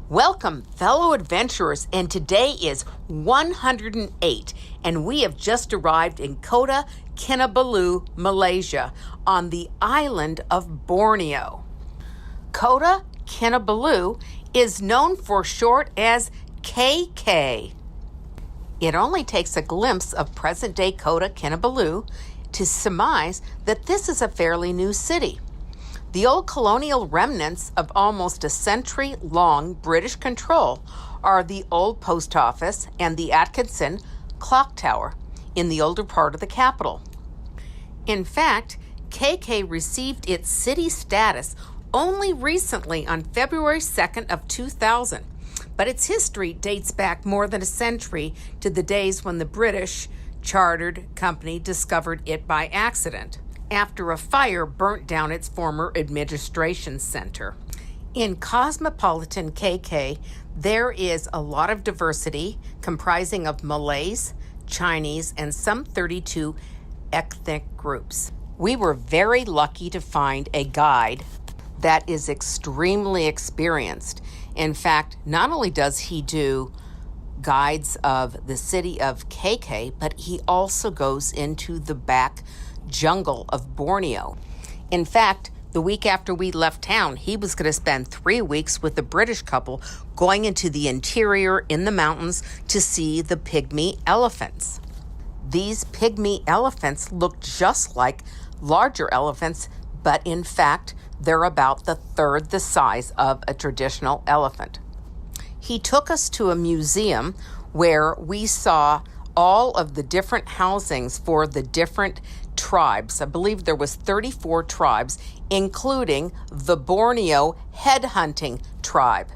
Welcome, fellow adventurers, and today is 108, and we have just arrived in Kota Kinabalu, Malaysia, on the island of Borneo. Kota Kinabalu is known for short as KK. It only takes a glimpse of present-day Kota Kinabalu to surmise that this is a fairly new city. The old colonial remnants of almost a century-long British control are the old post office and the Atkinson clocktower in the older part of the capital. In fact, KK received its city status only recently on February 2nd of 2000, but its history dates back more than a century to the days when the British chartered company discovered it by accident, after a fire burnt down its former administration center. In cosmopolitan KK, there is a lot of diversity comprising of Malays, Chinese, and some 32 ethnic groups. We were very lucky to find a guide that is extremely experienced. In fact, not only does he do guides of the city of KK, but he also goes into the back jungle of Borneo. In fact, the week after we left town, he was going to spend 3 weeks with a British couple going into the interior in the mountains to see the pygmy elephants. These pygmy elephants look just like larger elephants, but in fact, they're about the third the size of a traditional elephant. He took us to a museum where we saw all of the different housings for the different tribes. I believe there was 34 tribes, including the Borneo headhunting tribe.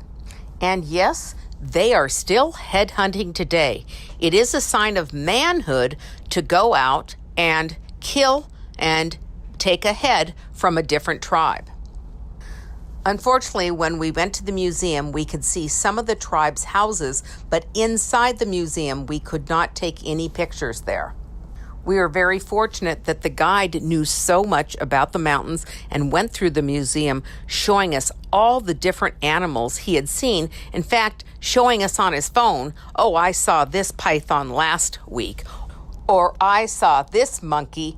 And yes, they are still headhunting today. It is a sign of manhood to go out and kill and take a head from a different tribe. Unfortunately, when we went to the museum, we could see some of the tribe's houses, but inside the museum, we could not take any pictures there. We are very fortunate that the guide knew so much about the mountains and went through the museum showing us all the different animals he had seen. In fact, showing us on his phone, oh, I saw this python last week, or I saw this monkey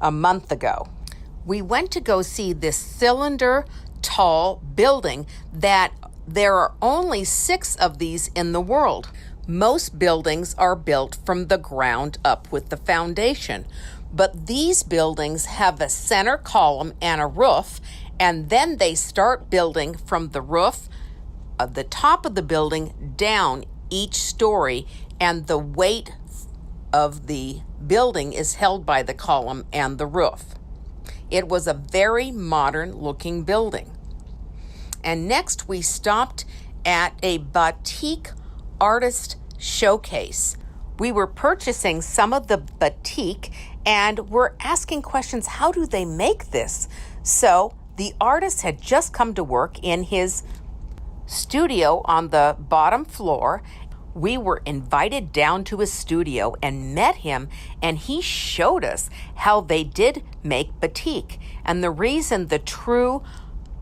a month ago. We went to go see this cylinder tall building that there are only 6 of these in the world. Most buildings are built from the ground up with the foundation, but these buildings have a center column and a roof, and then they start building from the roof of the top of the building down each story, and the weight of the building is held by the column and the roof. It was a very modern looking building. And next we stopped at a batik artist showcase. We were purchasing some of the batik and were asking questions, how do they make this? So the artist had just come to work in his studio on the bottom floor. We were invited down to his studio and met him, and he showed us how they did make batik. And the reason the true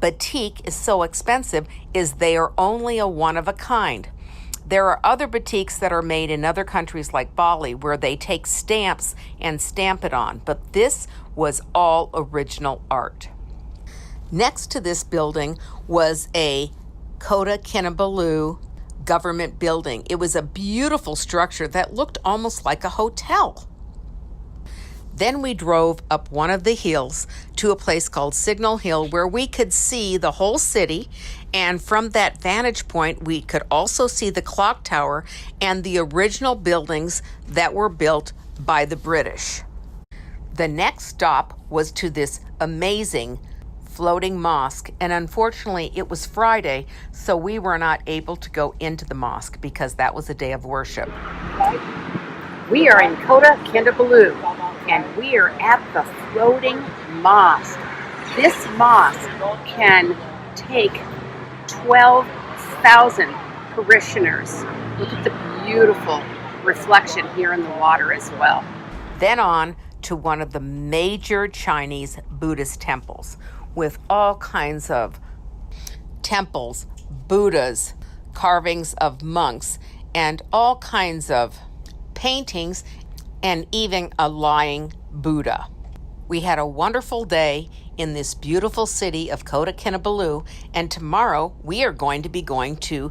batik is so expensive is they are only a one-of-a-kind. There are other batiks that are made in other countries like Bali where they take stamps and stamp it on, but this was all original art. Next to this building was a Kota Kinabalu government building. It was a beautiful structure that looked almost like a hotel. Then we drove up one of the hills to a place called Signal Hill where we could see the whole city, and from that vantage point we could also see the clock tower and the original buildings that were built by the British. The next stop was to this amazing floating mosque, and unfortunately it was Friday, so we were not able to go into the mosque because that was a day of worship. We are in Kota Kinabalu, and we are at the floating mosque. This mosque can take 12,000 parishioners. Look at the beautiful reflection here in the water as well. Then on to one of the major Chinese Buddhist temples with all kinds of temples, Buddhas, carvings of monks, and all kinds of paintings, and even a lying Buddha. We had a wonderful day in this beautiful city of Kota Kinabalu, and tomorrow we are going to be going to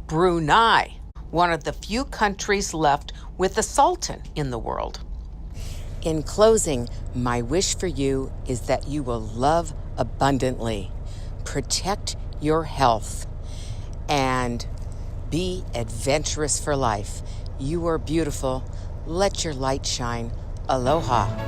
Brunei, one of the few countries left with a sultan in the world. In closing, my wish for you is that you will love abundantly, protect your health, and be adventurous for life. You are beautiful. Let your light shine. Aloha.